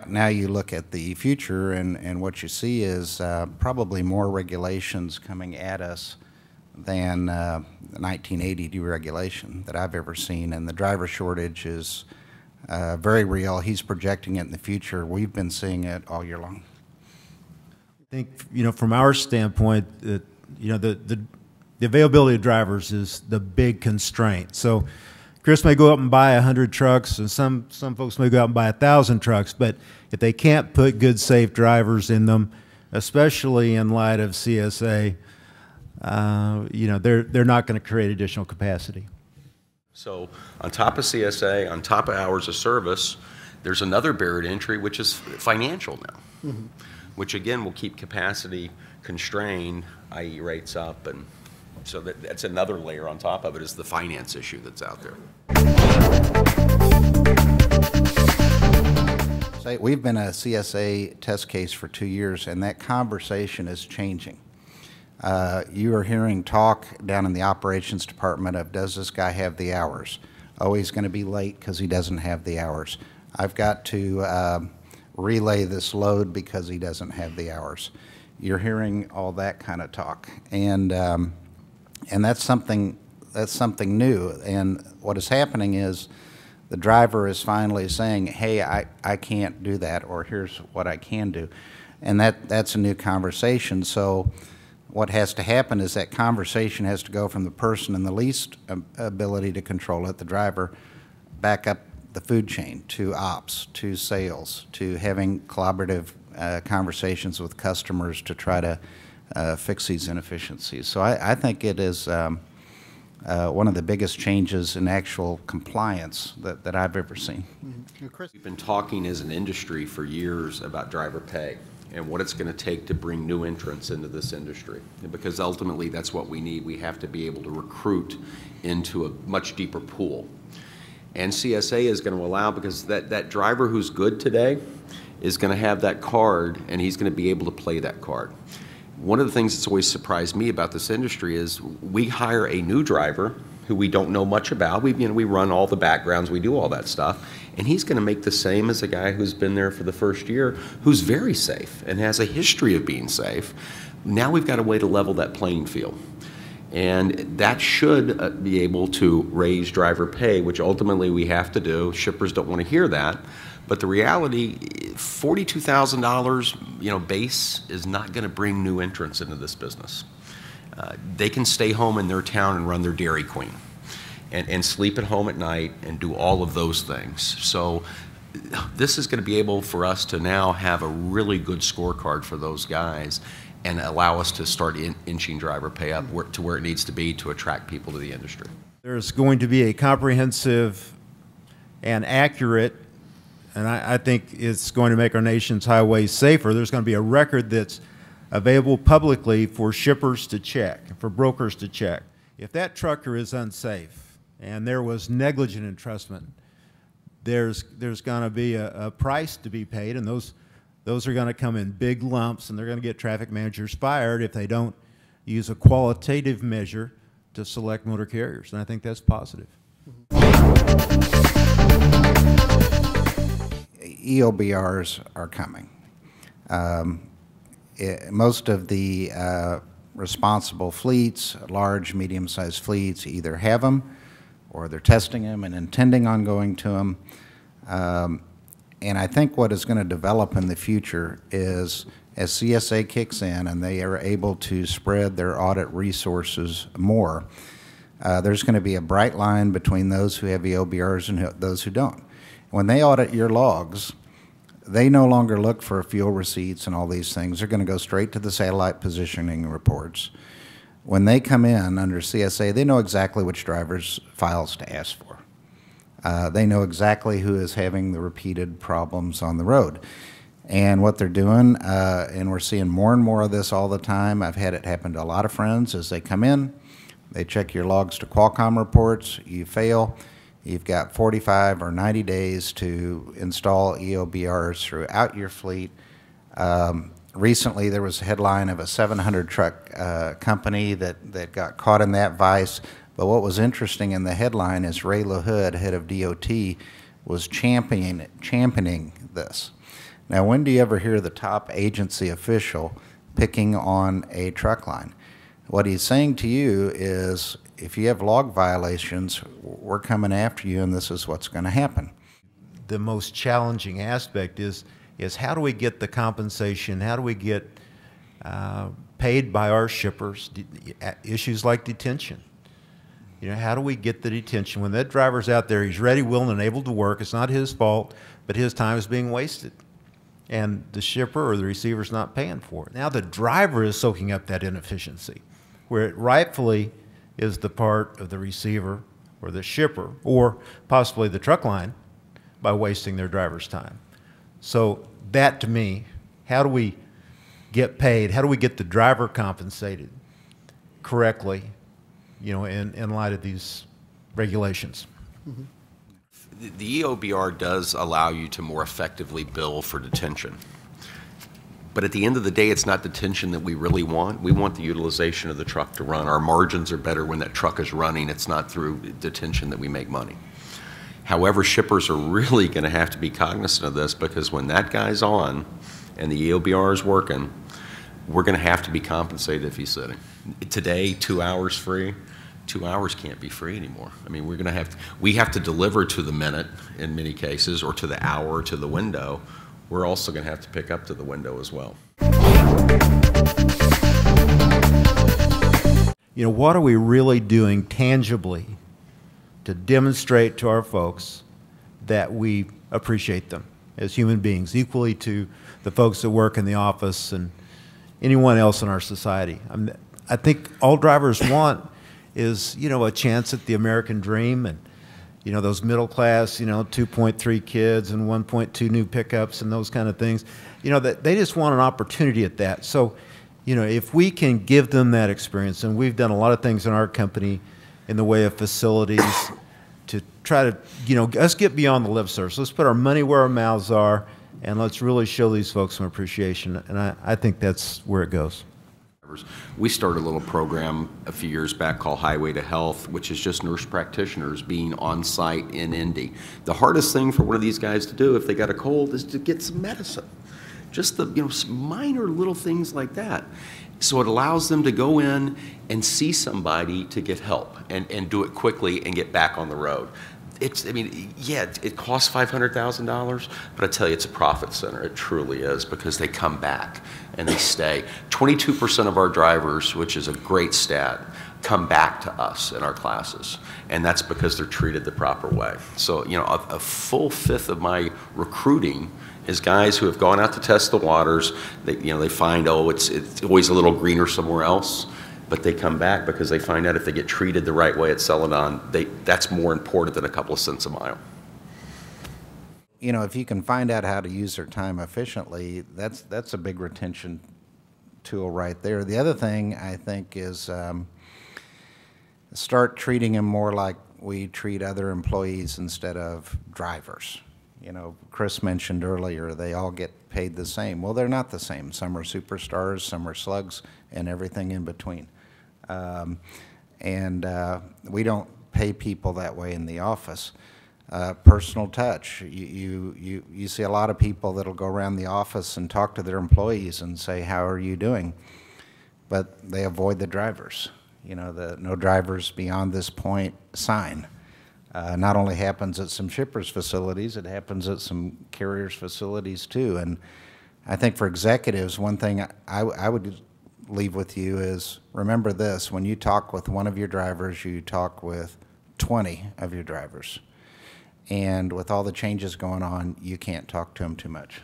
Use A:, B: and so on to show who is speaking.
A: now you look at the future, and what you see is probably more regulations coming at us than the 1980 deregulation that I've ever seen, and the driver shortage is very real. He's projecting it in the future. We've been seeing it all year long.
B: I think, you know, from our standpoint, you know, the availability of drivers is the big constraint. So Chris may go up and buy 100 trucks, and some folks may go out and buy 1,000 trucks, but if they can't put good, safe drivers in them, especially in light of CSA, you know, they're not going to create additional capacity.
C: So on top of CSA, on top of hours of service, there's another barrier to entry, which is financial now, which again will keep capacity constrained, i.e. rates up, and so that's another layer on top of it, is the finance issue that's out there.
A: We've been a CSA test case for 2 years, and that conversation is changing. You are hearing talk down in the operations department of, does this guy have the hours? Oh, he's going to be late because he doesn't have the hours. I've got to relay this load because he doesn't have the hours. You're hearing all that kind of talk, and that's something new. And what is happening is the driver is finally saying, hey, I can't do that, or here's what I can do. And that's a new conversation. So what has to happen is that conversation has to go from the person in the least ability to control it, the driver, back up the food chain to ops, to sales, to having collaborative conversations with customers to try to fix these inefficiencies. So I think it is one of the biggest changes in actual compliance that I've ever seen.
C: We've been talking as an industry for years about driver pay and what it's going to take to bring new entrants into this industry. Because ultimately that's what we need. We have to be able to recruit into a much deeper pool. And CSA is going to allow, because that driver who's good today is going to have that card, and he's going to be able to play that card. One of the things that's always surprised me about this industry is we hire a new driver who we don't know much about. We run all the backgrounds, we do all that stuff, and he's going to make the same as a guy who's been there for the first year, who's very safe and has a history of being safe. Now we've got a way to level that playing field. And that should be able to raise driver pay, which ultimately we have to do. Shippers don't want to hear that. But the reality, $42,000, base is not going to bring new entrants into this business. They can stay home in their town and run their Dairy Queen and sleep at home at night and do all of those things. So this is going to be able for us to now have a really good scorecard for those guys and allow us to start inching driver pay up to where it needs to be to attract people to the industry.
B: There's going to be a comprehensive and accurate, and I think it's going to make our nation's highways safer. There's going to be a record that's available publicly for shippers to check, for brokers to check. If that trucker is unsafe and there was negligent entrustment, there's going to be a price to be paid, and those are going to come in big lumps, and they're going to get traffic managers fired if they don't use a qualitative measure to select motor carriers, and I think that's positive.
A: ELBRs are coming. Most of the responsible fleets, large, medium-sized fleets, either have them or they're testing them and intending on going to them. And I think what is going to develop in the future is, as CSA kicks in and they are able to spread their audit resources more, there's going to be a bright line between those who have ELBRs and those who don't. When they audit your logs, they no longer look for fuel receipts and all these things. They're going to go straight to the satellite positioning reports. When they come in under CSA, they know exactly which drivers' files to ask for. They know exactly who is having the repeated problems on the road. And what they're doing, and we're seeing more and more of this all the time, I've had it happen to a lot of friends, is they come in, they check your logs to Qualcomm reports, you fail, you've got 45 or 90 days to install ELBRs throughout your fleet. Recently there was a headline of a 700 truck company that got caught in that vice. But what was interesting in the headline is Ray LaHood, head of DOT, was championing this. Now, when do you ever hear the top agency official picking on a truck line? What he's saying to you is, if you have log violations, we're coming after you, and this is what's going to happen.
B: The most challenging aspect is how do we get the compensation? How do we get paid by our shippers? Issues like detention. You know, how do we get the detention? When that driver's out there, he's ready, willing, and able to work. It's not his fault, but his time is being wasted. And the shipper or the receiver's not paying for it. Now the driver is soaking up that inefficiency, where it rightfully is the part of the receiver or the shipper or possibly the truck line by wasting their driver's time. So that, to me, how do we get paid? How do we get the driver compensated correctly, you know, in light of these regulations?
C: Mm-hmm. The EOBR does allow you to more effectively bill for detention. But at the end of the day, it's not detention that we really want. We want the utilization of the truck to run. Our margins are better when that truck is running. It's not through detention that we make money. However, shippers are really going to have to be cognizant of this, because when that guy's on and the EOBR is working, we're going to have to be compensated if he's sitting. Today, 2 hours free. 2 hours can't be free anymore. I mean, we have to deliver to the minute in many cases, or to the hour, to the window. We're also going to have to pick up to the window as well.
B: You know, what are we really doing tangibly to demonstrate to our folks that we appreciate them as human beings, equally to the folks that work in the office and anyone else in our society? I think all drivers want is, you know, a chance at the American dream, and, you know, those middle class, you know, 2.3 kids and 1.2 new pickups and those kind of things. You know, that they just want an opportunity at that. So, you know, if we can give them that experience, and we've done a lot of things in our company in the way of facilities to try to, you know, let's get beyond the lip service. Let's put our money where our mouths are, and let's really show these folks some appreciation. And I think that's where it goes.
C: We started a little program a few years back called Highway to Health, which is just nurse practitioners being on site in Indy. The hardest thing for one of these guys to do if they got a cold is to get some medicine. Just the, you know, minor little things like that. So it allows them to go in and see somebody to get help and do it quickly and get back on the road. I mean, yeah, it costs $500,000, but I tell you, it's a profit center. It truly is, because they come back and they stay. 22% of our drivers, which is a great stat, come back to us in our classes, and that's because they're treated the proper way. So, you know, a full fifth of my recruiting is guys who have gone out to test the waters. They, you know, they find, oh, it's always a little greener somewhere else. But they come back because they find out if they get treated the right way at Celadon, that's more important than a couple of cents a mile.
A: You know, if you can find out how to use their time efficiently, that's a big retention tool right there. The other thing, I think, is start treating them more like we treat other employees instead of drivers. You know, Chris mentioned earlier, they all get paid the same. Well, they're not the same. Some are superstars, some are slugs, and everything in between. We don't pay people that way in the office. Personal touch. You see a lot of people that'll go around the office and talk to their employees and say, how are you doing? But they avoid the drivers. You know, the no drivers beyond this point sign. Not only happens at some shippers' facilities, it happens at some carriers' facilities too. And I think for executives, one thing I would leave with you is, remember this: when you talk with one of your drivers, you talk with 20 of your drivers. And with all the changes going on, you can't talk to them too much.